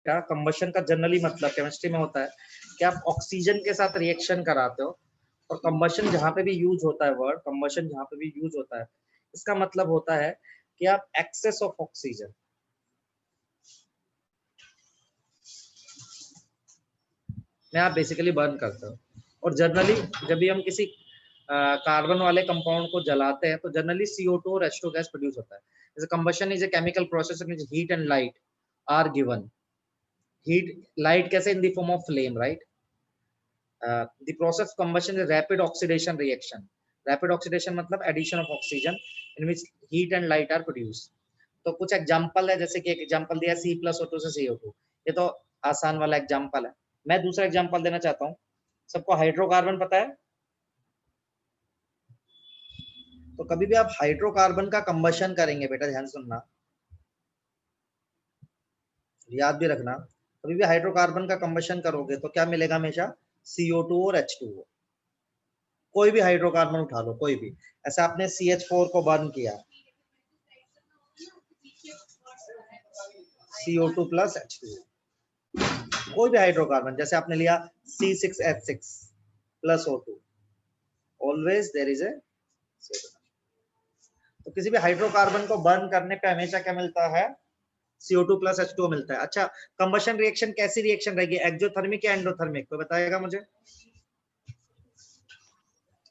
बेटा कंबशन का जनरली मतलब केमिस्ट्री में होता है कि आप ऑक्सीजन के साथ रिएक्शन कराते हो, और कंबशन जहाँ पे भी यूज होता है, वर्ड कंबशन जहाँ पे भी यूज होता है, इसका मतलब होता है कि आप एक्सेस ऑफ ऑक्सीजन में आप बेसिकली बर्न करते हो। और जनरली जब भी हम किसी कार्बन वाले कंपाउंड को जलाते हैं तो जनरली CO2 और H2 गैस प्रोड्यूस होता है। जैसे combustion is a chemical process in which heat and light are given. Heat light कैसे, in the form of flame, right? The process of combustion is rapid oxidation reaction. Rapid oxidation मतलब addition of oxygen in which heat and light are produced. तो कुछ example है, जैसे कि एक example दिया C+O2 से CO2, ये तो आसान वाला एग्जांपल है। मैं दूसरा एग्जांपल देना चाहता हूँ। सबको हाइड्रोकार्बन पता है? तो कभी भी आप हाइड्रोकार्बन का कंबशन करेंगे बेटा, ध्यान सुनना, याद भी रखना, कभी भी हाइड्रोकार्बन का कंबशन करोगे तो क्या मिलेगा? हमेशा CO2 और H2O। कोई भी हाइड्रोकार्बन उठा लो, कोई भी, ऐसे आपने CH4 को बर्न किया, CO2 प्लस H2O। कोई भी हाइड्रोकार्बन, जैसे आपने लिया C6H6 plus O2, always there is a CO2। तो किसी भी हाइड्रोकार्बन को बर्न करने पे हमेशा क्या मिलता है? CO2 प्लस H2O मिलता है। अच्छा, कंबशन रिएक्शन कैसी रिएक्शन रहेगी, एक्सोथर्मिक या एंडोथर्मिक? कोई बताएगा मुझे?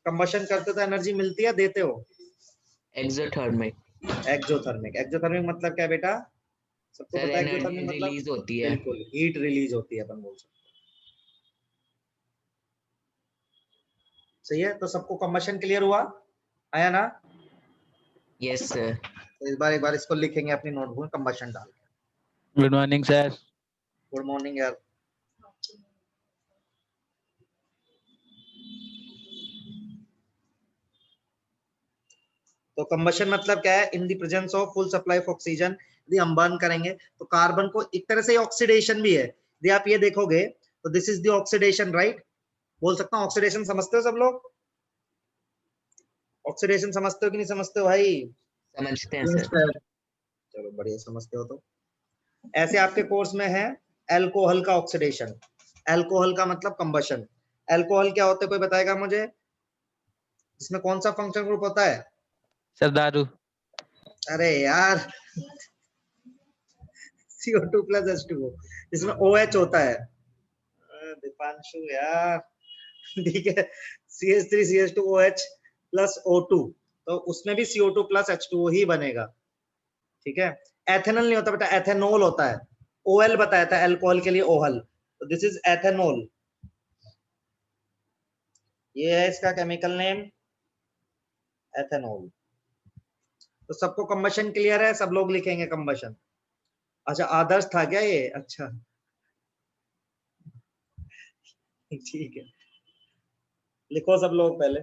कंबशन करते तो एनर्जी मिलती है, देते हो? एक्सोथर्मिक। एक्सोथर्मिक। एक्सोथर्मिक मतलब क्या बेटा? सबको सर पता है एनर्जी एक्सोथर्मिक मतलब? रिलीज होती है। बिल्कुल, हीट रिलीज होती है, अपन बोल सकते हैं। सही है, तो सबको कंबशन क्लियर हुआ, आया ना? Yes sir. तो इस बार एक बार इसको लिखेंगे अपनी नोटबुक में, कंबशन डाल के। Good morning sir. Good morning यार। तो कंबशन मतलब क्या है? In the presence of full supply of oxygen यदि हम बर्न करेंगे तो कार्बन को एक तरह से ऑक्सीडेशन भी है। यदि आप ये देखोगे तो this is the oxidation, right? बोल सकता हूँ ऑक्सीडेशन, समझते हो सब लोग? ऑक्सीडेशन समझते हो कि नहीं समझते हो भाई? समझते हैं सर। चलो बढ़िया, समझते हो तो। ऐसे आपके कोर्स में है एल्कोहल का ऑक्सीडेशन। एल्कोहल का मतलब कंबशन। एल्कोहल क्या होता है, कोई बताएगा मुझे? इसमें कौन सा फंक्शन ग्रुप होता है? सर दारू। अरे यार, CO2 प्लस H2O, इसमें OH होता है। दीपांशु यार, ठीक है, CH3CH2OH प्लस O2, तो उसमें भी CO2 प्लस H2O ही बनेगा, ठीक है? एथेनॉल नहीं होता बेटा, एथेनॉल होता है। OL बताया था अल्कोहल के लिए, ओहल, तो दिस इज एथेनॉल। ये है इसका केमिकल नेम, एथेनॉल। तो सबको कंबशन क्लियर है? सब लोग लिखेंगे कंबशन। अच्छा, आदर्श था क्या ये? अच्छा, ठीक है, लिखो सब लोग पहले।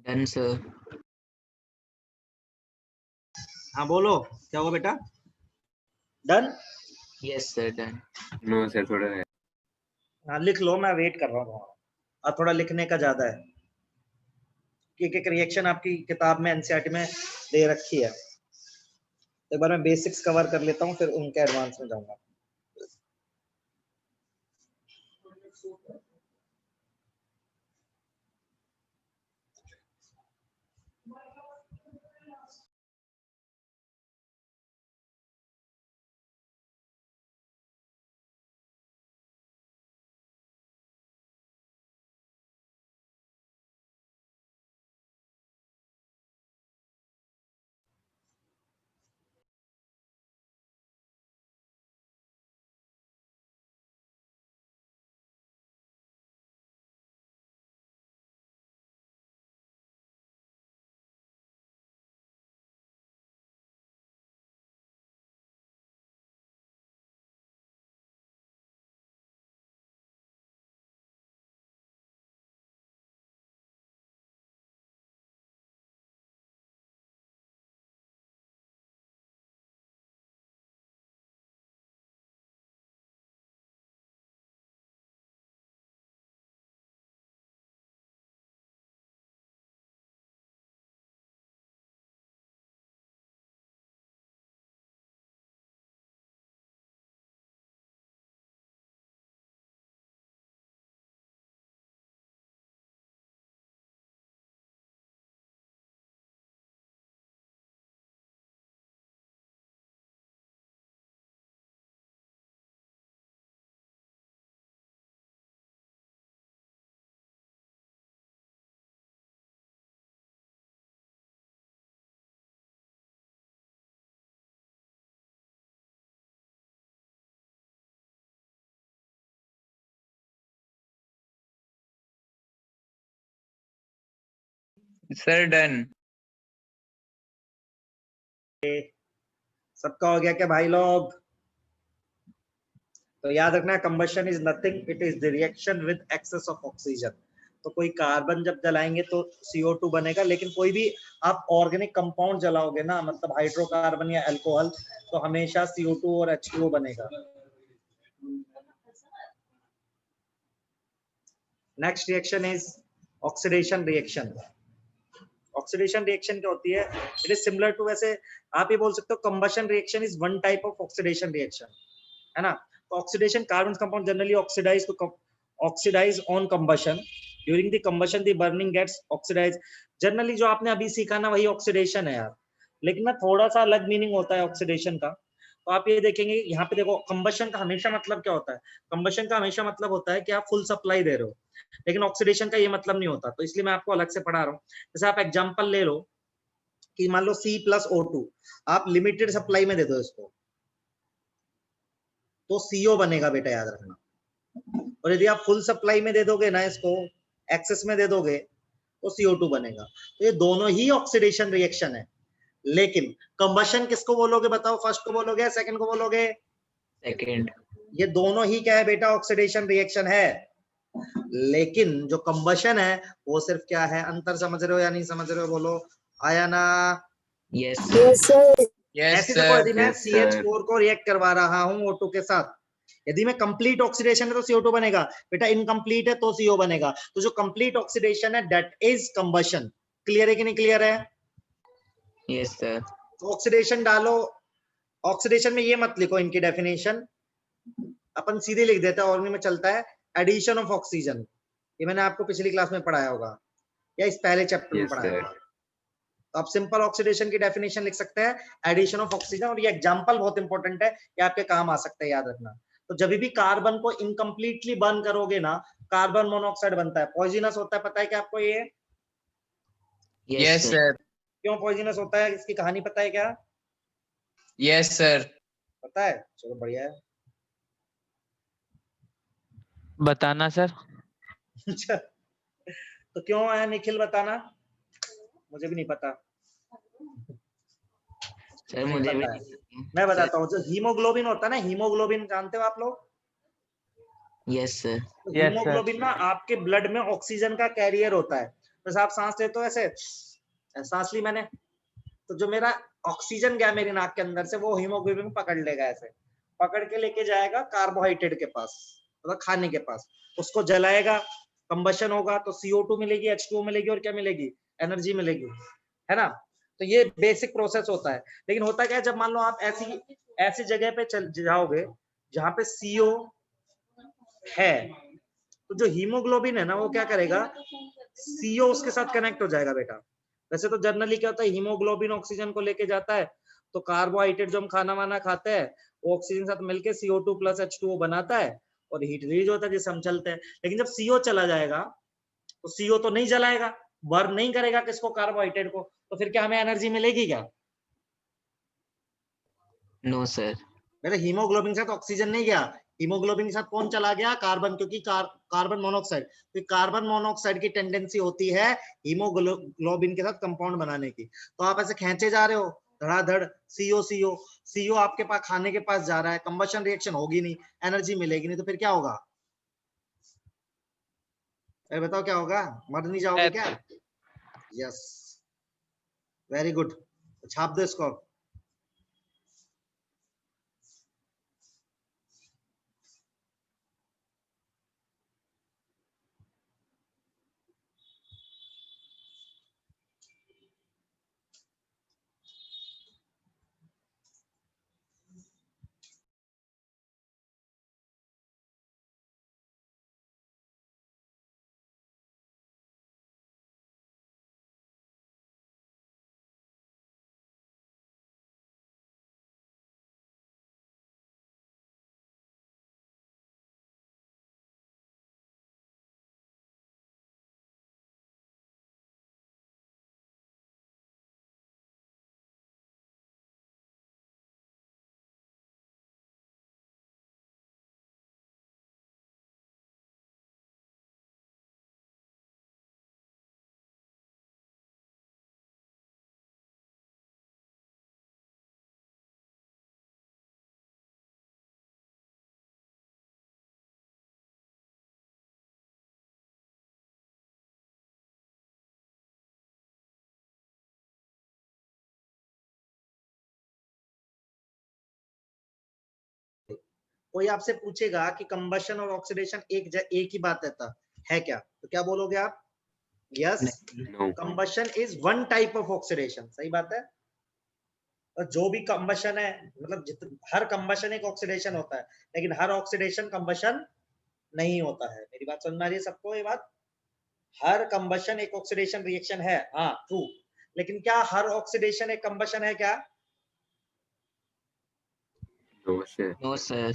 Done, sir. हाँ बोलो, क्या हुआ बेटा? Done? Yes, sir. Done. No sir थोड़ा है। हाँ लिख लो, मैं वेट कर रहा हूँ तुम्हारा। और थोड़ा लिखने का ज्यादा है, एक एक रिएक्शन आपकी किताब में एनसीईआरटी में दे रखी है। एक बार मैं बेसिक्स कवर कर लेता हूँ, फिर उनके एडवांस में जाऊंगा। Sir done. सबका हो गया क्या भाई लोग? तो याद रखना, combustion is nothing, it is the reaction with excess of oxygen. तो कोई कार्बन जब जलाएंगे तो CO2 बनेगा, लेकिन कोई भी आप ऑर्गेनिक कंपाउंड जलाओगे ना, मतलब हाइड्रोकार्बन या अल्कोहल, तो हमेशा CO2 और H2O बनेगा। Next reaction is oxidation reaction. Oxidation reaction क्या होती है? इट इज सिमिलर टू, वैसे आप ये बोल सकते हो combustion reaction is one type of oxidation reaction, है ना? तो oxidation, carbon compound generally oxidize to oxidize on combustion, during the combustion the burning gets oxidize. Generally जो आपने अभी सीखा ना, वही ऑक्सीडेशन है यार, लेकिन ना थोड़ा सा अलग मीनिंग होता है ऑक्सीडेशन का। तो आप ये देखेंगे यहाँ पे, देखो कंबशन का हमेशा मतलब क्या होता है? कंबशन का हमेशा मतलब होता है कि आप फुल सप्लाई दे रहे हो, लेकिन ऑक्सीडेशन का ये मतलब नहीं होता। तो इसलिए मैं आपको अलग से पढ़ा रहा हूँ। जैसे आप एग्जांपल ले लो कि मान लो C+O2 आप लिमिटेड सप्लाई में दे दो इसको, तो CO बनेगा बेटा, याद रखना। और यदि आप फुल सप्लाई में दे दोगे ना इसको, एक्सेस में दे दोगे, तो CO2 बनेगा। तो ये दोनों ही ऑक्सीडेशन रिएक्शन है। लेकिन कंबशन किसको बोलोगे बताओ? फर्स्ट को बोलोगे, सेकंड को बोलोगे? Second. ये दोनों ही क्या है बेटा? ऑक्सीडेशन रिएक्शन है। लेकिन जो कंबशन है वो सिर्फ क्या है? अंतर समझ रहे हो या नहीं समझ रहे हो? बोलो, आया ना? Yes, sir. यस ऐसे देखो, यदि मैं Yes, sir. CH4 को रिएक्ट करवा रहा हूं O2 के साथ, यदि मैं कंप्लीट ऑक्सीडेशन है तो CO2 बनेगा बेटा, इनकम्प्लीट है तो CO बनेगा। तो जो कंप्लीट ऑक्सीडेशन है दैट इज कंबशन। क्लियर है कि नहीं क्लियर है? Yes, sir. तो ऑक्सीडेशन डालो, ऑक्सीडेशन में ये मत लिखो इनकी डेफिनेशन, अपन सीधे लिख देते हैं। और में चलता है एडिशन ऑफ ऑक्सीजन, ये मैंने आपको पिछली क्लास में पढ़ाया होगा या इस पहले चैप्टर में Yes, पढ़ाया sir. होगा। तो आप सिंपल ऑक्सीडेशन की डेफिनेशन लिख सकते हैं, एडिशन ऑफ ऑक्सीजन। और ये एग्जांपल बहुत इंपॉर्टेंट है, ये आपके काम आ सकता है, याद रखना। तो जब भी कार्बन को इनकम्प्लीटली बर्न करोगे ना, कार्बन मोनोऑक्साइड बनता है, पॉइजनस होता है। पता है क्या आपको ये? Yes, yes sir. सर। क्यों पॉइजनस होता है? इसकी कहानी पता है क्या? Yes sir. पता है? चलो बढ़िया है। बताना सर। अच्छा, तो क्यों है निखिल, बताना? मुझे भी नहीं पता। Sir, नहीं मुझे भी पता है। नहीं। मैं बताता हूँ, जो हीमोग्लोबिन होता है ना, हीमोग्लोबिन जानते हो आप लोग? Yes, sir. तो Yes, sir. हीमोग्लोबिन ना आपके ब्लड में ऑक्सीजन का कैरियर होता है। जैसे आप सांस लेते हो ऐसे सांस ली मैंने, तो जो मेरा ऑक्सीजन गया मेरी नाक के अंदर से वो हीमोग्लोबिन पकड़ लेगा, ऐसे पकड़ के लेके जाएगा कार्बोहाइड्रेट के पास, मतलब खाने के पास, उसको जलाएगा, कंबशन होगा तो CO2 मिलेगी, H2O मिलेगी और क्या मिलेगी, एनर्जी मिलेगी, है ना। तो ये बेसिक प्रोसेस होता है। लेकिन होता क्या है, जब मान लो आप ऐसी जगह पे चल जाओगे जहां पे CO है, तो जो हीमोग्लोबिन है ना वो क्या करेगा, CO उसके साथ कनेक्ट हो जाएगा बेटा। वैसे तो जनरली क्या होता है, हीमोग्लोबिन ऑक्सीजन को लेके जाता है, तो कार्बोहाइड्रेट जो हम खाना वाना खाते हैं वो ऑक्सीजन साथ मिलके CO2 प्लस H2O बनाता है और हीट रिलीज होता है जिससे हम चलते हैं। लेकिन जब CO चला जाएगा तो CO तो नहीं जलाएगा, बर्न नहीं करेगा किसको, कार्बोहाइड्रेट को, तो फिर क्या हमें एनर्जी मिलेगी क्या? No sir. मेरे हीमोग्लोबिन के साथ ऑक्सीजन नहीं गया, हीमोग्लोबिन के साथ कौन चला गया, कार्बन, क्योंकि कार्बन मोनोऑक्साइड, तो कार्बन मोनोऑक्साइड की टेंडेंसी होती है हीमोग्लोबिन के साथ कंपाउंड बनाने की। तो आप ऐसे खींचे जा रहे हो धड़ाधड़, CO आपके पास खाने के पास जा रहा है, कंबशन रिएक्शन होगी नहीं, एनर्जी मिलेगी नहीं, तो फिर क्या होगा, बताओ क्या होगा, मर नहीं जाओगे क्या? यस, वेरी गुड, छाप दो इसको। कोई आपसे पूछेगा कि कंबशन और ऑक्सीडेशन एक ही बात है क्या, तो क्या बोलोगे आप? Yes, combustion is one type of oxidation, सही बात है। और जो भी कंबशन है, मतलब हर कंबशन एक ऑक्सीडेशन होता है, लेकिन हर ऑक्सीडेशन कंबशन नहीं होता है। मेरी बात समझ में आ रही है सबको? ये बात, हर कंबशन एक ऑक्सीडेशन रिएक्शन है, हाँ ट्रू, लेकिन क्या हर ऑक्सीडेशन एक कंबशन है क्या? No sir.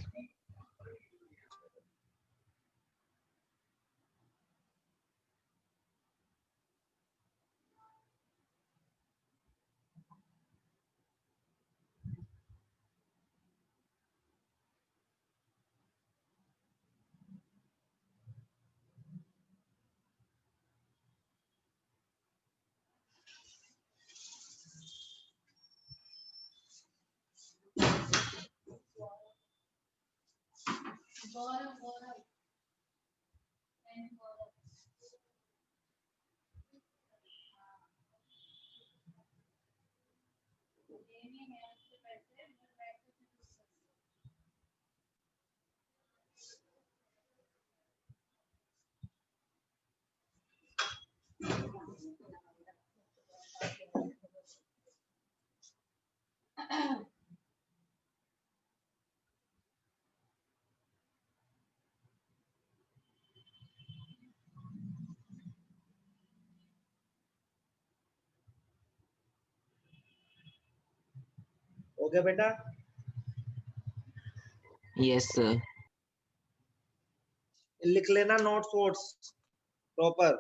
हो गया बेटा? Yes sir. लिख लेना नोट्स वोट्स प्रॉपर।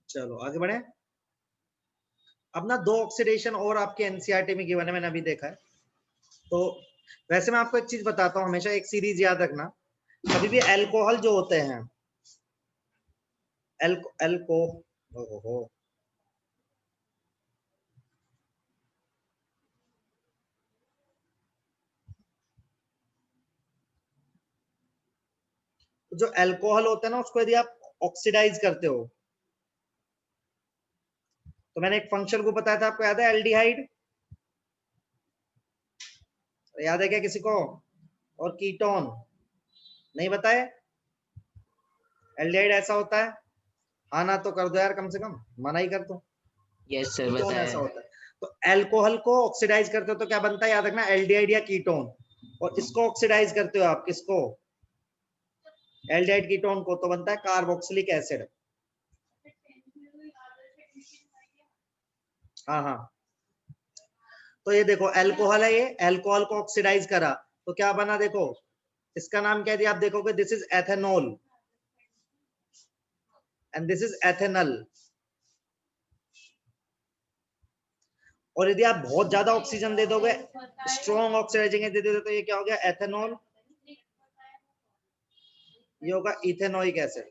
चलो आगे बढ़े। अब ना 2 ऑक्सीडेशन और आपके एनसीईआरटी में गिवन है, मैंने अभी देखा है। तो वैसे मैं आपको एक चीज बताता हूँ, हमेशा एक सीरीज याद रखना, कभी भी अल्कोहल जो होते हैं, तो जो अल्कोहल होता है ना, उसको यदि आप ऑक्सीडाइज करते हो, तो मैंने एक फंक्शन को बताया था, आपको याद है, एल्डिहाइड, याद है क्या किसी को? और कीटोन नहीं बताए? एल्डिहाइड ऐसा होता है, हाँ ना तो कर दो यार, कम से कम मना ही कर दो। यस सर, कीटोन ऐसा बताया। होता है। तो अल्कोहल को ऑक्सीडाइज करते हो तो क्या बनता है, याद रखना, एल्डिहाइड या कीटोन। और इसको ऑक्सीडाइज करते हो आप, किसको? एल्डिहाइड कीटोन को, तो बनता है कार्बोक्सिलिक एसिड। हाँ हाँ, तो ये देखो अल्कोहल है, ये अल्कोहल को ऑक्सीडाइज करा तो क्या बना, देखो इसका नाम क्या दिया, आप देखोगे, this is ethanol and this is ethanal. और यदि आप बहुत ज्यादा ऑक्सीजन दे दोगे, स्ट्रॉन्ग ऑक्सीडाइजिंग दे दोगे, तो ये क्या हो गया, एथेनॉल, ये होगा इथेनोइक एसिड।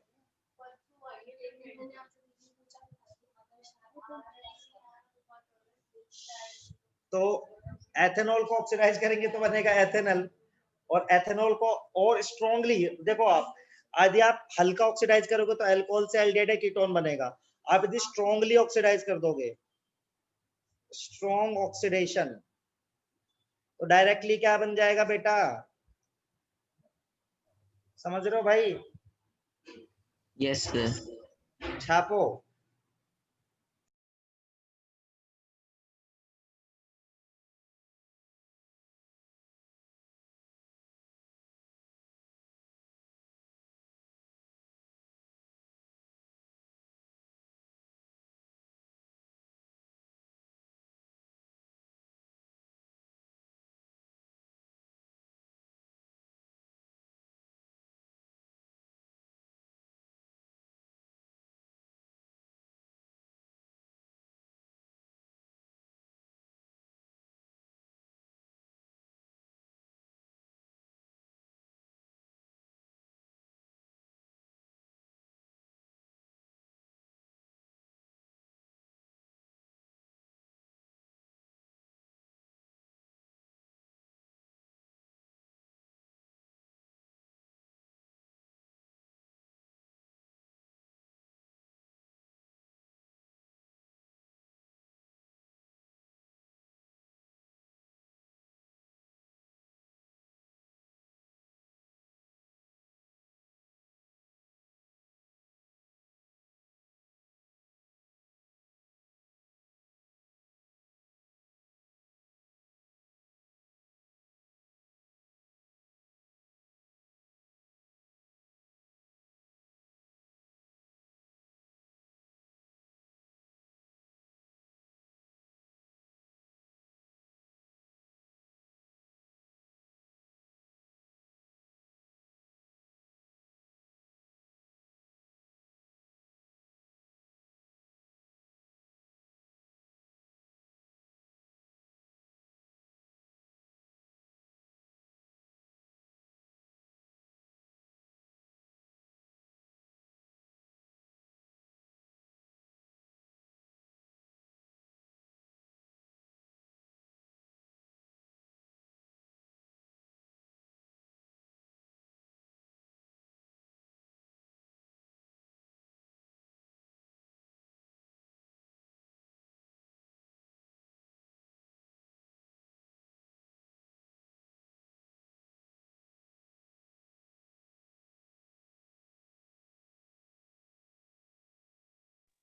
तो एथेनॉल को ऑक्सीडाइज करेंगे तो बनेगा एथेनल, और एथेनॉल को और स्ट्रांगली, देखो आप यदि आप हल्का ऑक्सीडाइज करोगे तो अल्कोहल से एल्डिहाइड कीटोन बनेगा। आप यदि स्ट्रांगली ऑक्सीडाइज कर दोगे, स्ट्रॉन्ग ऑक्सीडेशन, तो डायरेक्टली क्या बन जाएगा बेटा, समझ रहे हो भाई? Yes sir. छापो।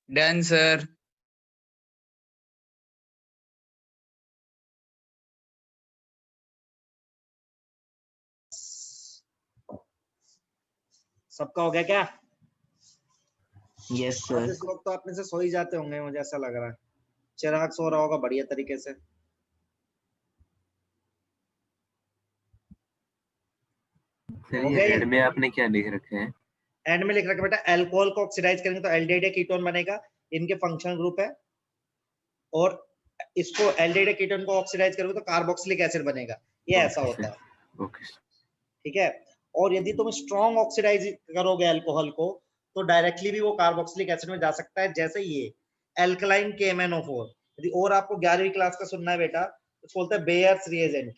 Done, sir. सबका हो गया क्या? यस आज सर। इस वक्त तो आप में से सो ही जाते होंगे, मुझे ऐसा लग रहा है। चिराग सो रहा होगा बढ़िया तरीके से। सर हो ये गया ये? एड में आपने क्या लिख रखे हैं? एंड में लिख रखा बेटा, अल्कोहल को ऑक्सीडाइज करेंगे तो एल्डिहाइड या कीटोन बनेगा, इनके फंक्शनल ग्रुप है। और इसको एल्डिहाइड या कीटोन को ऑक्सीडाइज करोगे तो कार्बोक्सिलिक एसिड बनेगा, ये ऐसा होता है। ओके। ठीक है। और यदि तुम स्ट्रॉन्ग ऑक्सीडाइज करोगे अल्कोहल को, तो डायरेक्टली भी वो कार्बोक्सिलिक एसिड में जा सकता है, जैसे ये एल्कलाइन KMnO4। यदि और आपको 11वीं क्लास का सुनना है बेटा, तो बोलते हैं बेयर्स रिएजेंट।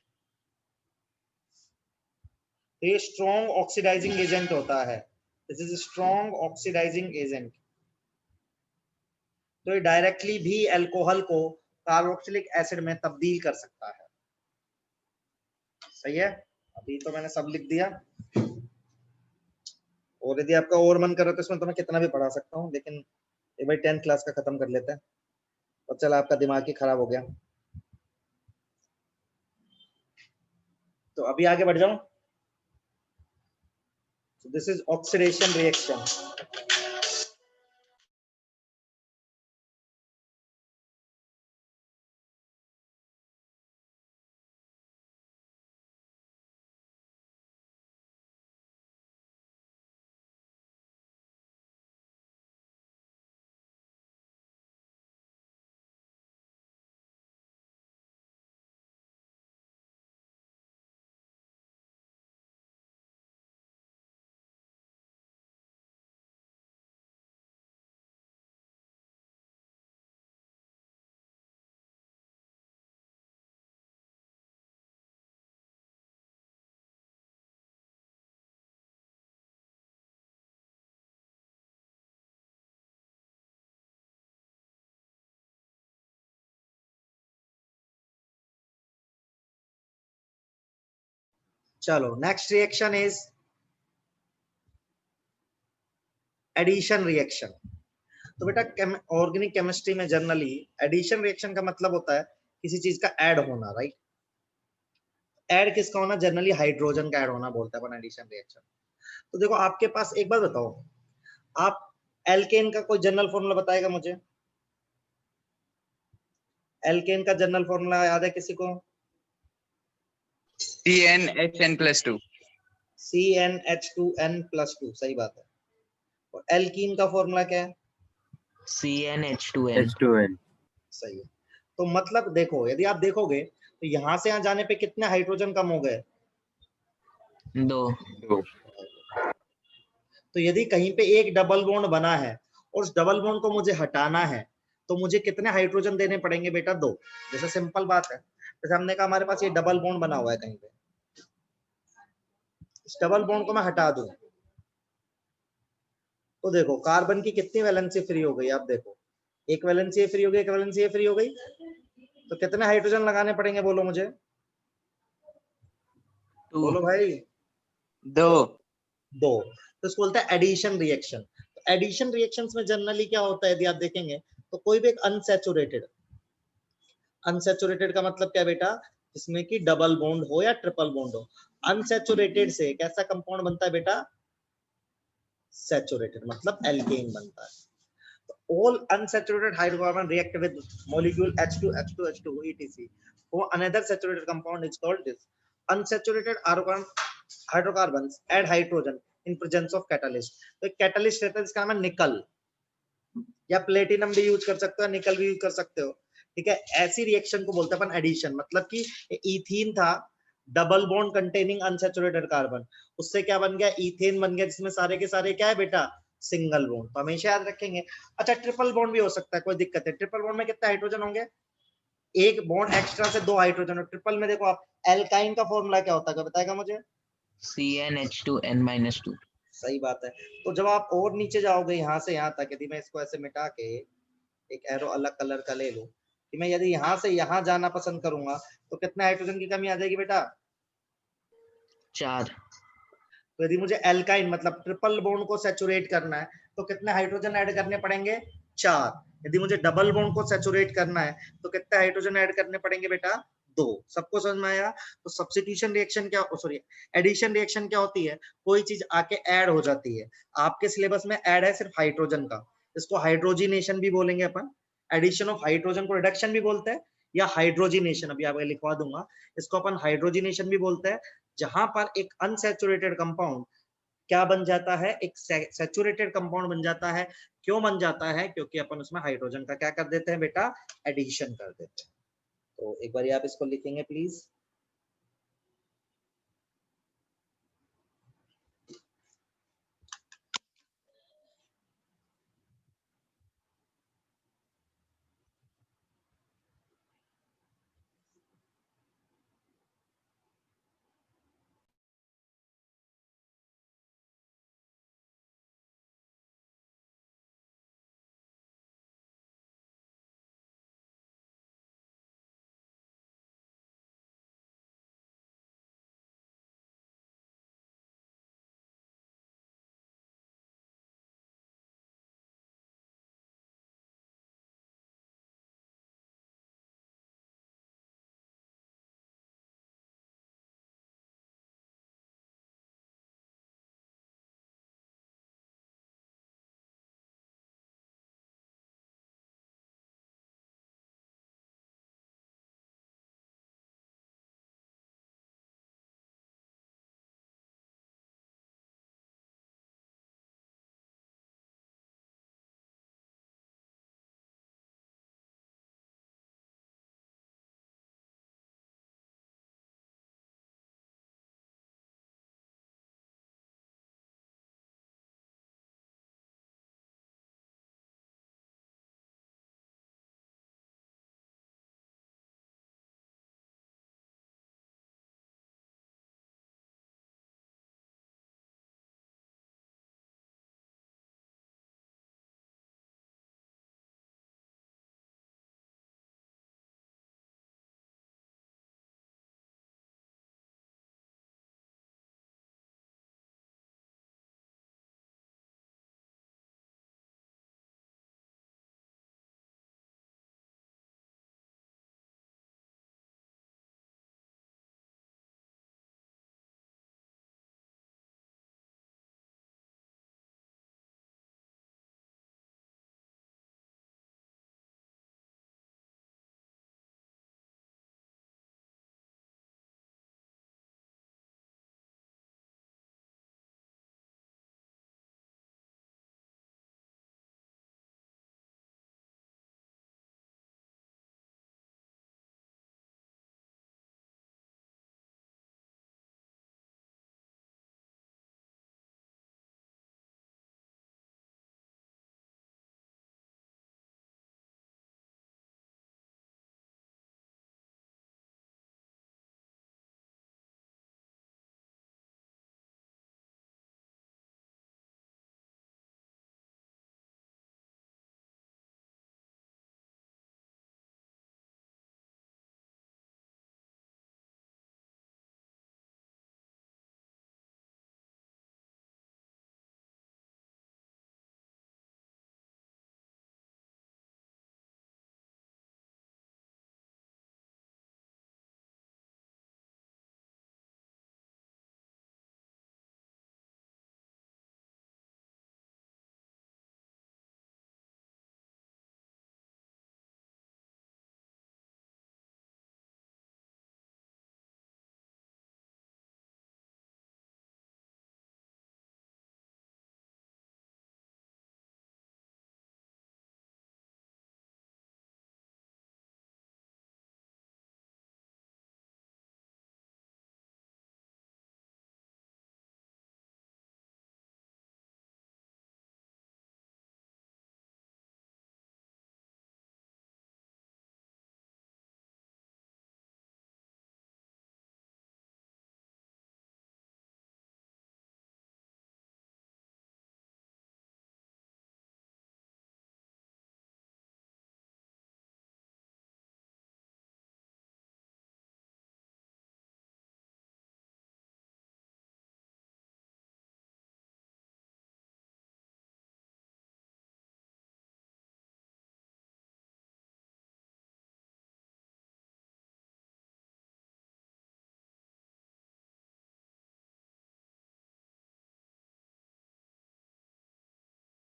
तो ये स्ट्रॉन्ग ऑक्सीडाइजिंग एजेंट होता है। This is strong oxidizing agent. तो ये डायरेक्टली भी अल्कोहल को कार्बोक्सिलिक एसिड में तब्दील कर सकता है। सही है, अभी तो मैंने सब लिख दिया, और यदि आपका और मन करे तो इसमें तो मैं कितना भी पढ़ा सकता हूँ, लेकिन एक बार 10th क्लास का खत्म कर लेते हैं, और चल आपका दिमाग ही खराब हो गया। तो अभी आगे बढ़ जाऊं। So this is oxidation reaction. चलो next reaction is addition reaction. तो बेटा ऑर्गेनिक केमिस्ट्री में जनरली एडिशन रिएक्शन का मतलब होता है किसी चीज का ऐड होना, राइट। ऐड किसका होना? जनरली हाइड्रोजन का ऐड होना बोलते हैं अपन एडिशन रिएक्शन। तो देखो आपके पास, एक बात बताओ, आप एल्केन का कोई जनरल फॉर्मूला बताएगा मुझे? एल्केन का जनरल फॉर्मूला याद है किसी को? CnHn+2। CnH2n+2, सही बात है। और एल्कीन का फॉर्मूला क्या है? CnH2n। H2N। सही है। तो मतलब देखो, यदि आप देखोगे तो यहां से यहां जाने पे कितने हाइड्रोजन कम हो गए? 2। 2। तो यदि कहीं पे एक डबल बॉन्ड बना है और उस डबल बॉन्ड को मुझे हटाना है, तो मुझे कितने हाइड्रोजन देने पड़ेंगे बेटा? 2। जैसे सिंपल बात है, जैसे हमने कहा हमारे पास ये डबल बॉन्ड बना हुआ है कहीं पे, इस डबल बॉन्ड को मैं हटा दूं तो देखो कार्बन की कितनी वैलेंसी फ्री हो गई? आप देखो, एक वैलेंसी फ्री हो गई, एक वैलेंसी फ्री हो गई, तो कितने हाइड्रोजन लगाने पड़ेंगे? बोलो मुझे, 2। बोलो भाई। 2। 2। तो इसको बोलते हैं एडिशन रिएक्शन। तो एडिशन रिएक्शंस में जनरली क्या होता है, यदि आप देखेंगे तो कोई भी एक अनसैचुरेटेड, अनसैचुरेटेड का मतलब क्या बेटा? जिसमें कि डबल बॉन्ड हो या ट्रिपल बॉन्ड हो। अनसैचुरेटेड से कैसा कंपाउंड बनता है बेटा? सैचुरेटेड, मतलब एल्केन बनता है। All unsaturated hydrocarbon react with molecule H2, H2, H2, etc. For another saturated compound is called this. Unsaturated hydrocarbons add hydrogen in presence of catalyst. तो एक catalyst रहता है जिसका नाम है निकल, या प्लेटिनम भी यूज कर सकते हो, निकल भी यूज कर सकते हो, ठीक है। ऐसी रिएक्शन को बोलते हैं अपन एडिशन। मतलब कि इथीन था, double bond containing unsaturated carbon, उससे क्या बन गया? इथेन बन गया, जिसमें सारे के सारे क्या है बेटा? Single bond. तो हमेशा याद रखेंगे। अच्छा, ट्रिपल बॉन्ड भी हो सकता है, कोई दिक्कत है? ट्रिपल बॉन्ड में कितने हाइड्रोजन होंगे? एक बॉन्ड एक्स्ट्रा से 2 हाइड्रोजन। और ट्रिपल में देखो आप, एल्काइन का फॉर्मूला क्या होता है, क्या बताएगा मुझे? CnH2n-2। सही बात है। तो जब आप और नीचे जाओगे यहाँ से यहाँ तक, यदि मैं इसको ऐसे मिटा के एक एरो अलग कलर का ले लूं, कि मैं यदि यहाँ से यहाँ जाना पसंद करूंगा, तो कितने हाइड्रोजन की कमी आ जाएगी बेटा? 4। तो यदि मुझे एल्काइन मतलब ट्रिपल बॉन्ड को सैचुरेट करना है, तो कितने हाइड्रोजन ऐड करने पड़ेंगे? 4। यदि मुझे डबल बॉन्ड को सैचुरेट करना है, तो कितने हाइड्रोजन ऐड करने पड़ेंगे बेटा? 2। सबको समझ में आया? तो सब्स्टिट्यूशन रिएक्शन क्या, सॉरी, एडिशन रिएक्शन क्या होती है? कोई चीज आके ऐड हो जाती है। आपके सिलेबस में ऐड है सिर्फ हाइड्रोजन का, इसको हाइड्रोजिनेशन भी बोलेंगे अपन। एडिशन ऑफ हाइड्रोजन को रिडक्शन भी बोलते हैं, या हाइड्रोजिनेशन, अभी आपको लिखवा दूंगा, इसको अपन हाइड्रोजिनेशन भी बोलते हैं। जहां पर एक अनसैचुरेटेड कंपाउंड क्या बन जाता है? एक सैचुरेटेड कंपाउंड बन जाता है। क्यों बन जाता है? क्योंकि अपन उसमें हाइड्रोजन का क्या कर देते हैं बेटा? एडिशन कर देते हैं। तो एक बार आप इसको लिखेंगे प्लीज।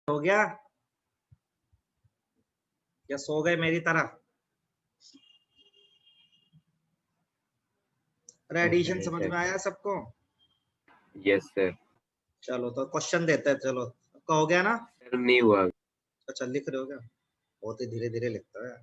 हो गया या सो गए मेरी तरह? एडिशन नहीं समझ सर। में आया सबको? Yes sir. चलो तो क्वेश्चन देते हैं, चलो आपका हो गया ना? सर नहीं हुआ। अच्छा लिख रहे हो क्या? बहुत ही धीरे धीरे लिखता है।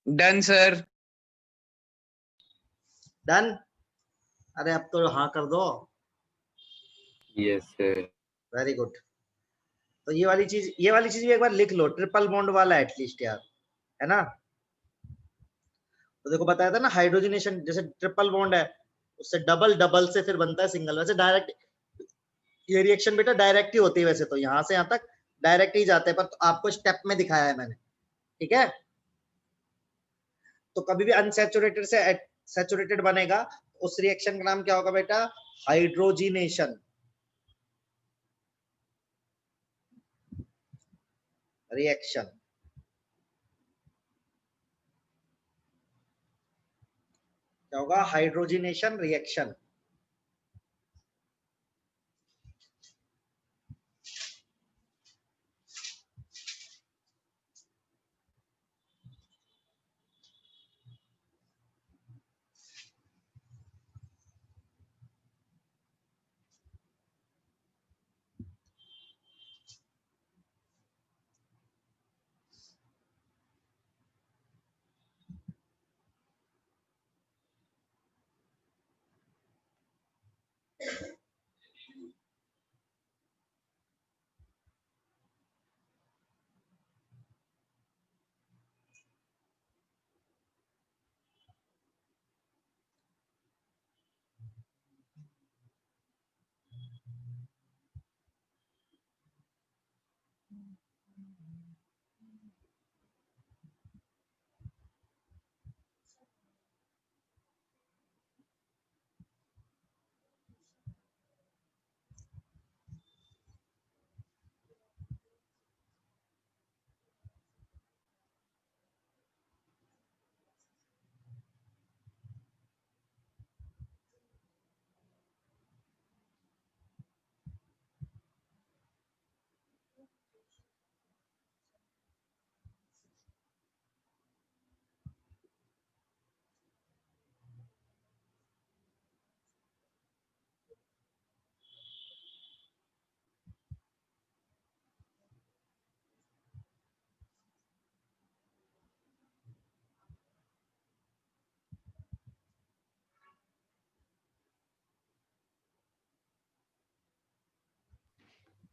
Done, sir. डन? अरे अब तो हाँ कर दो। Yes sir. Very good. तो ये वाली चीज भी एक बार लिख लो, ट्रिपल बॉन्ड वाला एटलीस्ट यार, है ना? तो देखो बताया था ना, हाइड्रोजनेशन जैसे ट्रिपल बॉन्ड है, उससे डबल, डबल से फिर बनता है सिंगल। वैसे डायरेक्ट ये रिएक्शन बेटा डायरेक्ट ही होती है, वैसे तो यहाँ से यहाँ तक डायरेक्ट ही जाते हैं, पर तो आपको स्टेप में दिखाया है मैंने, ठीक है? तो कभी भी अनसैचुरेटेड से सैचुरेटेड बनेगा, उस रिएक्शन का नाम क्या होगा बेटा? Hydrogenation reaction. क्या होगा? Hydrogenation reaction.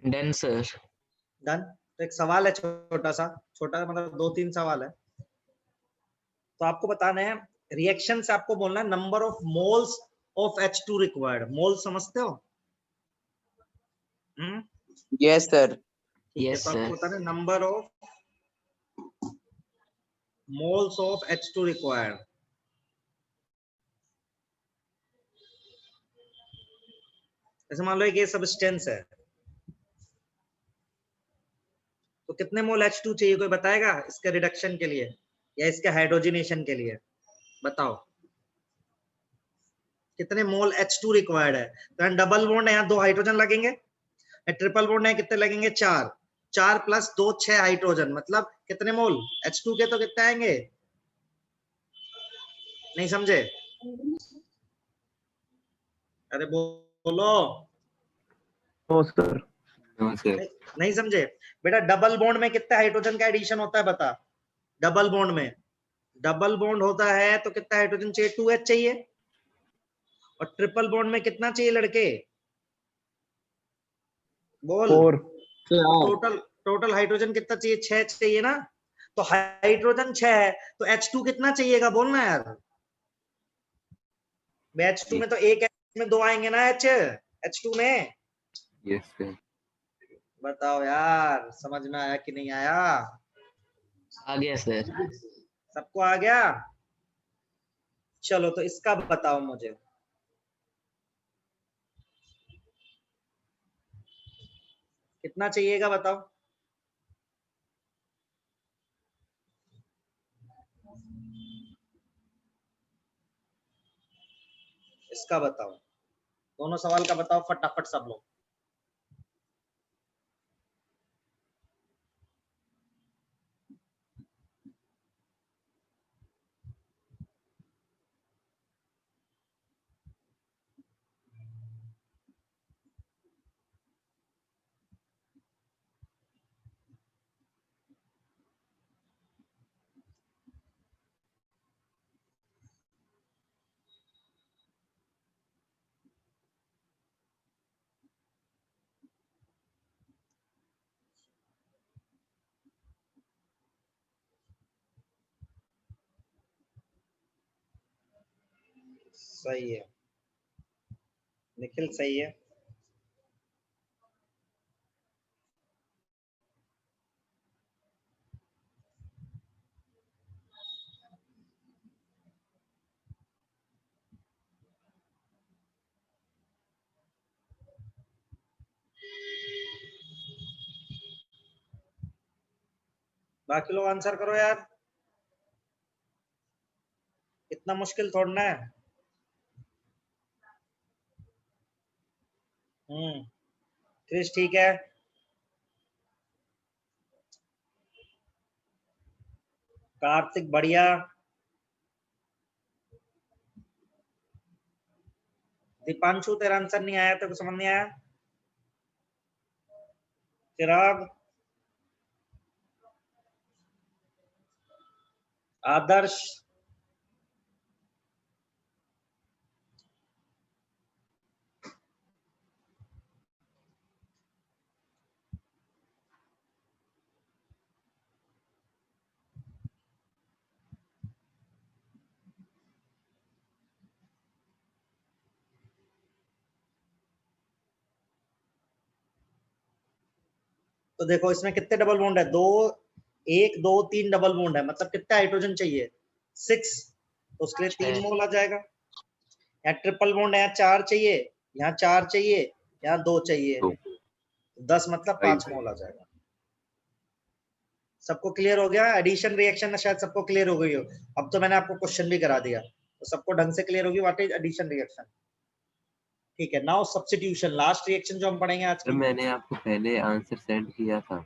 Done, sir. Done. तो एक सवाल है छोटा सा, छोटा मतलब 2-3 सवाल है। तो आपको बताना है रिएक्शन से आपको बोलना है number of moles of H2 required. Mole समझते हो? Yes, sir. ठीक है, Yes, तो आपको sir. बताना number of moles of H2 required. जैसे मान लो एक ये सब्सटेंस है, तो कितने मोल H2 चाहिए, कोई बताएगा इसके रिडक्शन के लिए या इसके हाइड्रोजनेशन के लिए? बताओ कितने मोल H2 रिक्वायर्ड है? तो यहाँ डबल बॉन्ड है, यहाँ 2 हाइड्रोजन लगेंगे। ट्रिपल बॉन्ड है, कितने लगेंगे? 4। 4 + 2 6 हाइड्रोजन, मतलब कितने मोल H2 के? तो कितने आएंगे? नहीं समझे? अरे बोलो। No sir. No, sir. नहीं समझे बेटा? डबल बॉन्ड में कितने हाइड्रोजन का एडिशन होता है बता? डबल बॉन्ड में, डबल बॉन्ड होता है तो कितना हाइड्रोजन चाहिए? 2H चाहिए। और ट्रिपल बॉन्ड में कितना चाहिए लड़के? बोल। 4। तो टोटल टोटल हाइड्रोजन कितना चाहिए? 6 चाहिए ना। तो हाइड्रोजन 6 है, तो H2 कितना चाहिएगा? बोलना यार। H2 में तो एक H में 2 आएंगे ना, H2 में। Yes, sir. बताओ यार, समझ में आया कि नहीं आया? आ गया sir. सबको आ गया? चलो तो इसका बताओ मुझे। कितना चाहिएगा बताओ? इसका बताओ, दोनों सवाल का बताओ फटाफट सब लोग। सही है निखिल, सही है। बाकी लोग आंसर करो यार, इतना मुश्किल थोड़ना है। क्रिस ठीक है। कार्तिक बढ़िया। दीपांशु तेरा आंसर नहीं आया, तो समझ नहीं आया। चिराग, आदर्श, तो देखो इसमें कितने डबल बॉन्ड है? 2 1 2 3 डबल बॉन्ड है, मतलब कितना हाइड्रोजन चाहिए? 6। तो उसके लिए 3 मोल आ जाएगा। यहाँ ट्रिपल बॉन्ड है, यहाँ 4 चाहिए, यहाँ 4 चाहिए, यहाँ 2 चाहिए, 2. 10 मतलब 5 मोल आ जाएगा। सबको क्लियर हो गया? एडिशन रिएक्शन शायद सबको क्लियर हो गई हो। अब तो मैंने आपको क्वेश्चन भी करा दिया, तो सबको ढंग से क्लियर होगी व्हाट इज एडिशन रिएक्शन। ठीक है, नाउ सब्स्टिट्यूशन, लास्ट रिएक्शन जो हम पढ़ेंगे आज सर की। मैंने आपको पहले आंसर सेंड किया था।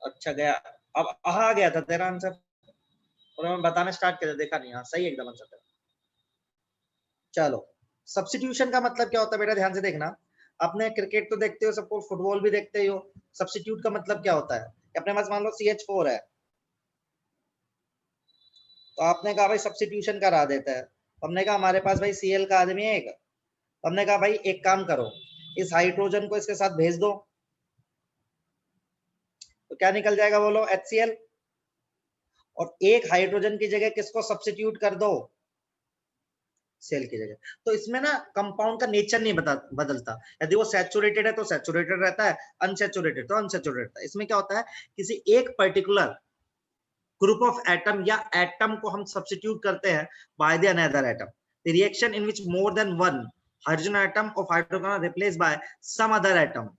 अच्छा गया, अब आ गया था तेरा आंसर और मैं बताना स्टार्ट कर देखा नहीं। हाँ सही एकदम आंसर तेरा। चलो, सब्स्टिट्यूशन का मतलब क्या होता है बेटा? ध्यान से देखना। अपने क्रिकेट तो देखते हो, सबको फुटबॉल भी देखते हो। सब्स्टिट्यूट का मतलब क्या होता है? अपने पास मान लो CH4 है, तो आपने कहा भाई सब्स्टिट्यूशन करा देता है। हमने कहा हमारे पास भाई Cl का आदमी है एक, हमने कहा भाई एक काम करो, इस हाइड्रोजन को इसके साथ भेज दो, तो क्या निकल जाएगा बोलो? HCl। और एक हाइड्रोजन की जगह किसको सब्स्टिट्यूट कर दो? सेल की जगह। तो इसमें ना कंपाउंड का नेचर नहीं बदलता। यदि वो सैचुरेटेड है तो सैचुरेटेड रहता है, अनसैचुरेटेड तो अनसैचुरेटेड रहता है। इसमें क्या होता है, किसी एक पर्टिकुलर ग्रुप ऑफ एटम या एटम को हम सब्स्टिट्यूट करते हैं by the another atom. The reaction in which more than one hydrogen atom of hydrogen replace by some other atom.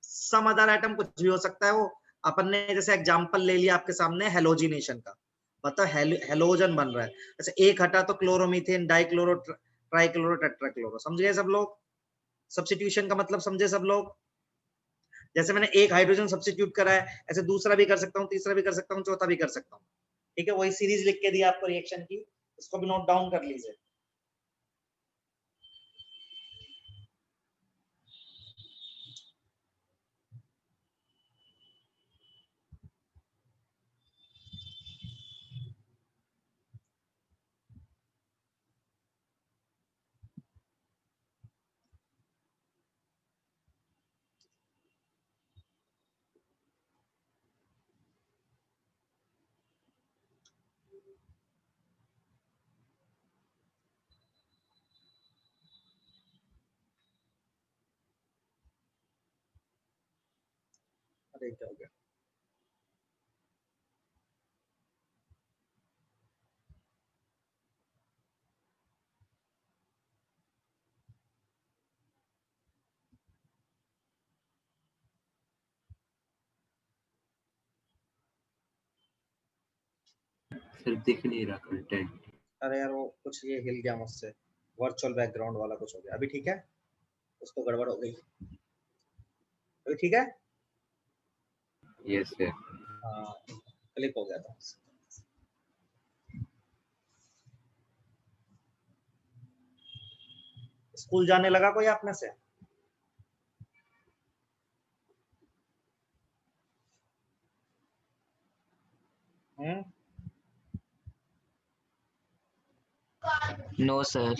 Some other atom कुछ भी हो सकता है। वो अपन ने जैसे एग्जांपल ले लिया आपके सामने हेलोजिनेशन का, मतलब हेलोजन बन रहा है। जैसे एक हटा तो क्लोरोमीथेन, डाइक्लोरो, ट्राइक्लोरो, टेट्राक्लोरो। समझ गए सब लोग? सब्स्टिट्यूशन का मतलब समझे सब लोग? जैसे मैंने एक हाइड्रोजन सब्स्टिट्यूट करा है, ऐसे दूसरा भी कर सकता हूँ, तीसरा भी कर सकता हूँ, चौथा भी कर सकता हूँ। ठीक है, वही सीरीज लिख के दिया आपको रिएक्शन की, इसको भी नोट डाउन कर लीजिए। अरे क्या हो गया? सर दिख नहीं रहा कंटेंट। अरे यार वो कुछ ये हिल गया मुझसे, वर्चुअल बैकग्राउंड वाला कुछ हो गया। अभी ठीक है? कुछ तो गड़बड़ हो गई। अभी ठीक है? Yes sir. हाँ, क्लिक हो गया था। स्कूल जाने लगा कोई आप में से? No, sir.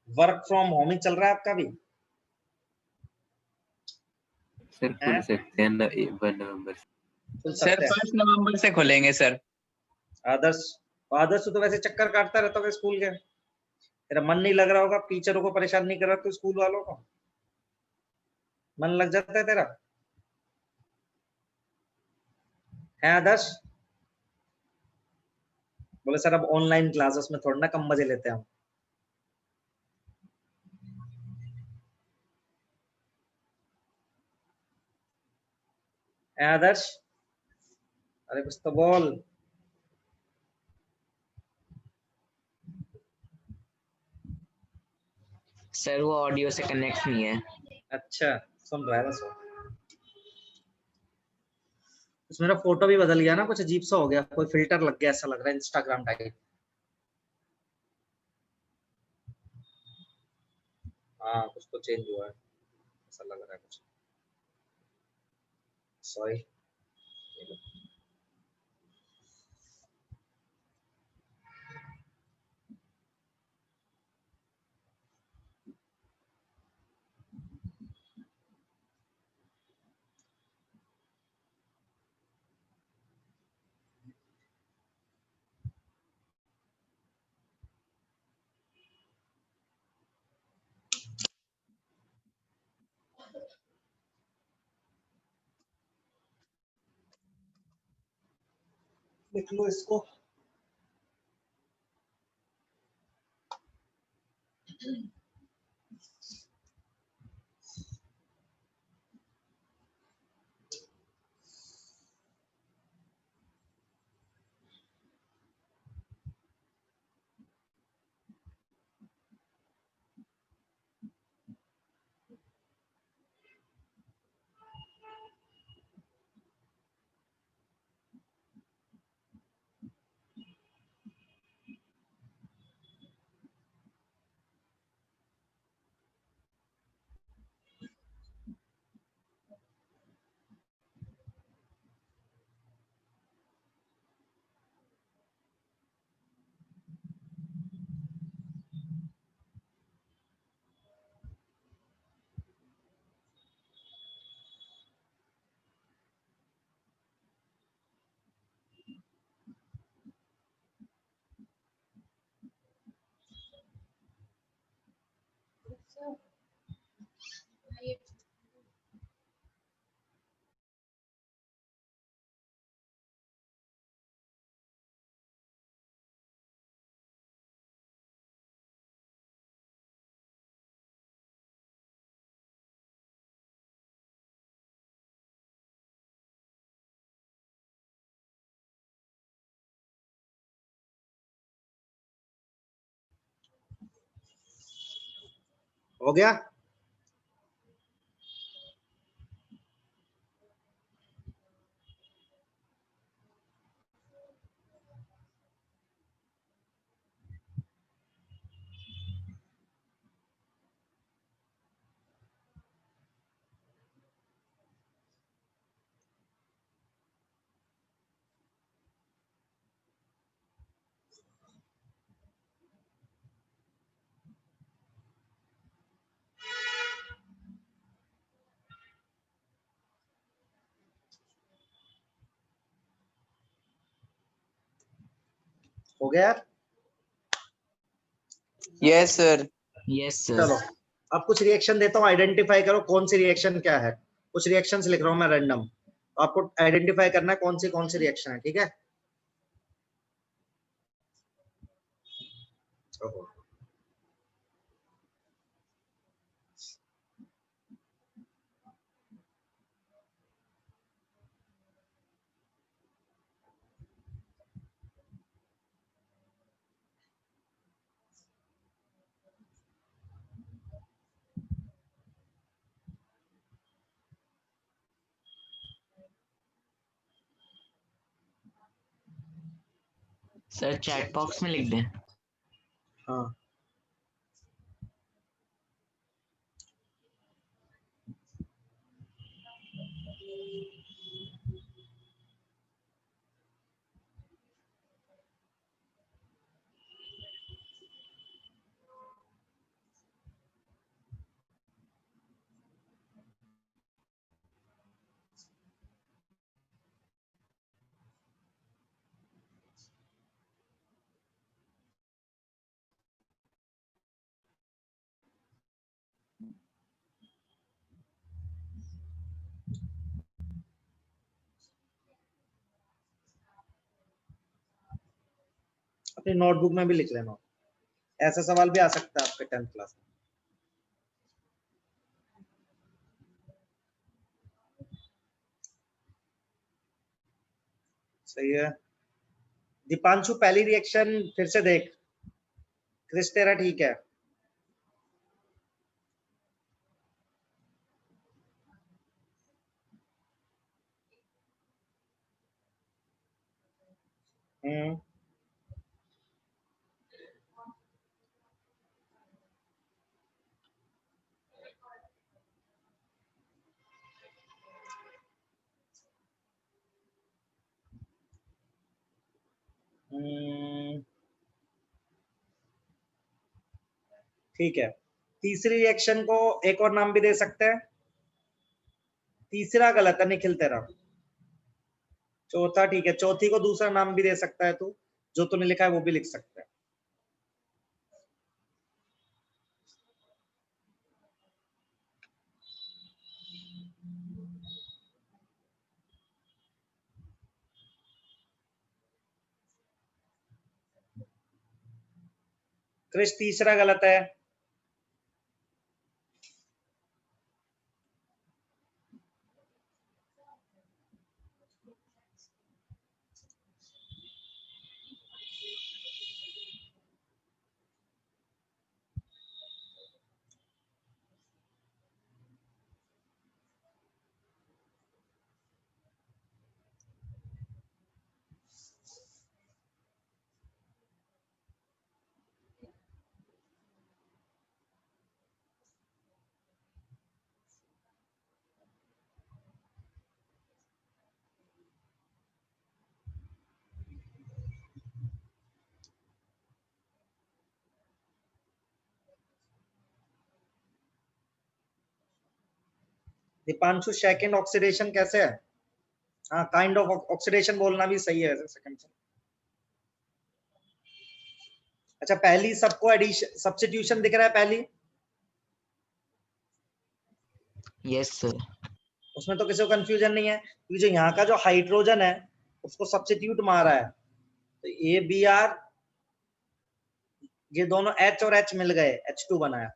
Work from home ही चल रहा है आपका भी? सर खुल सकते हैं ना 1 नवंबर से। खुल सर सकते हैं। 1 नवंबर से खुलेंगे सर। आदर्श, आदर्श तो वैसे चक्कर काटता रहता होगा स्कूल के। तेरा मन नहीं लग रहा होगा, टीचरों को परेशान नहीं कर रहा तो स्कूल वालों को मन लग जाता है तेरा? है आदर्श? बोले सर अब ऑनलाइन क्लासेस में थोड़ा ना कम मजे लेते हैं हम। है आदर्श? अरे कुछ तो बोल। सर वो ऑडियो से कनेक्ट नहीं है। अच्छा, सुन रहा है बस वो। उसमें मेरा फोटो भी बदल गया ना, कुछ अजीब सा हो गया, कोई फिल्टर लग गया, ऐसा लग रहा है इंस्टाग्राम टाइप। हाँ कुछ तो चेंज हुआ है, ऐसा लग रहा है कुछ। सॉरी। लिख लो इसको। हो गया? हो गया यार? Yes, sir. Yes, sir. चलो अब कुछ रिएक्शन देता हूँ, आइडेंटिफाई करो कौन सी रिएक्शन क्या है। कुछ रिएक्शंस लिख रहा हूँ मैं रैंडम, आपको आइडेंटिफाई करना है कौन सी रिएक्शन है, ठीक है? ओहो। सर चैट बॉक्स में लिख दें। हाँ अपनी नोटबुक में भी लिख लेना, ऐसा सवाल भी आ सकता है आपके 10th क्लास में। सही है दीपांशु, पहली रिएक्शन फिर से देख। क्रिस तेरा ठीक है? हम्म ठीक है। तीसरी रिएक्शन को एक और नाम भी दे सकते हैं। तीसरा गलत है निखिल तेरा। चौथा ठीक है, चौथी को दूसरा नाम भी दे सकता है तू, जो तूने लिखा है वो भी लिख सकता है। क्रिश तीसरा गलत है। दीपांशु सेकंड ऑक्सीडेशन कैसे है? हाँ काइंड ऑफ ऑक्सीडेशन बोलना भी सही है सेकंड से। अच्छा पहली सबको एडिशन सब्स्टिट्यूशन दिख रहा है पहली? Yes sir. उसमें तो किसी को कंफ्यूजन नहीं है, क्योंकि जो यहाँ का जो हाइड्रोजन है उसको सब्स्टिट्यूट मारा है, तो ए बी आर, ये दोनों H और H मिल गए, H2 बनाया।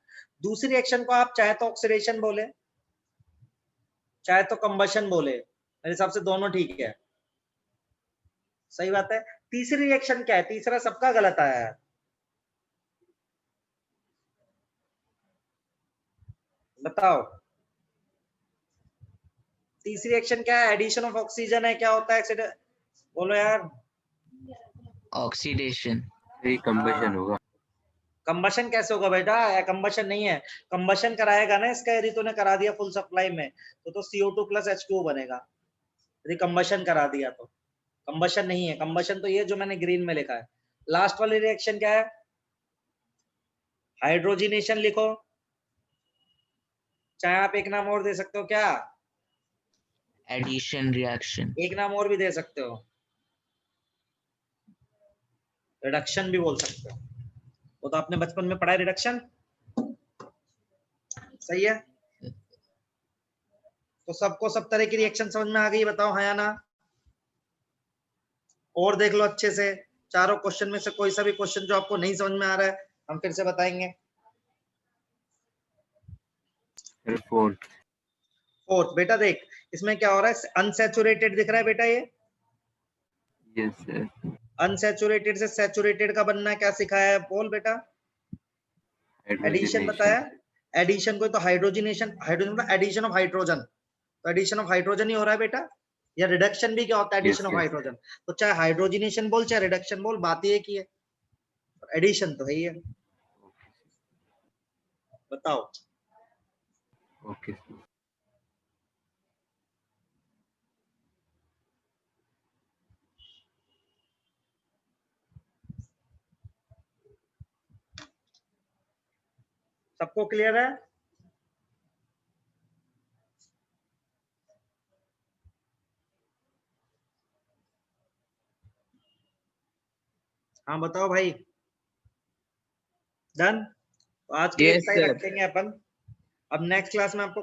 दूसरी रिएक्शन को आप चाहे तो ऑक्सीडेशन बोले, चाहे तो कंबशन बोले, मेरे हिसाब से दोनों ठीक है, सही बात है। तीसरी रिएक्शन क्या है? तीसरा सबका गलत आया है, बताओ तीसरी रिएक्शन क्या है? एडिशन ऑफ ऑक्सीजन है, क्या होता है? बोलो यार। ऑक्सीडेशन। ये कंबशन होगा। कंबशन कैसे होगा बेटा? कंबशन नहीं है, कंबशन कराएगा ना इसका, यदि तूने करा दिया फुल सप्लाई में तो CO2 प्लस H2O बनेगा, यदि कंबशन करा दिया तो। कंबशन नहीं है, कंबशन तो ये जो मैंने ग्रीन में लिखा है। लास्ट वाली रिएक्शन क्या है? हाइड्रोजिनेशन लिखो, चाहे आप एक नाम और दे सकते हो, क्या एडिशन रिएक्शन। एक नाम और भी दे सकते हो, रिडक्शन भी बोल सकते हो, वो तो आपने बचपन में पढ़ा है, रिडक्शन, सही है। तो सबको सब तरह की रिएक्शन समझ में आ गई, बताओ हाँ या ना? और देख लो अच्छे से, चारों क्वेश्चन में से कोई सा भी क्वेश्चन जो आपको नहीं समझ में आ रहा है हम फिर से बताएंगे। फोर्थ बेटा देख, इसमें क्या हो रहा है? अनसैचुरेटेड दिख रहा है बेटा, ये यस सर। अनसैचुरेटेड से सैचुरेटेड का बनना क्या सिखाया है? बोल बेटा। एडिशन बताया, एडिशन को तो हाइड्रोजनेशन, हाइड्रोजन मतलब एडिशन ऑफ हाइड्रोजन, तो एडिशन ऑफ हाइड्रोजन ही हो रहा है बेटा। या रिडक्शन भी क्या होता है? Addition of hydrogen. तो चाहे हाइड्रोजनेशन बोल चाहे रिडक्शन बोल, बात ये की है, एडिशन तो है ही है। बताओ। ओके। सबको क्लियर है? हाँ बताओ भाई। डन? तो आज के लिए Yes, इतना ही sir. रखेंगे अपन। अब नेक्स्ट क्लास में आपको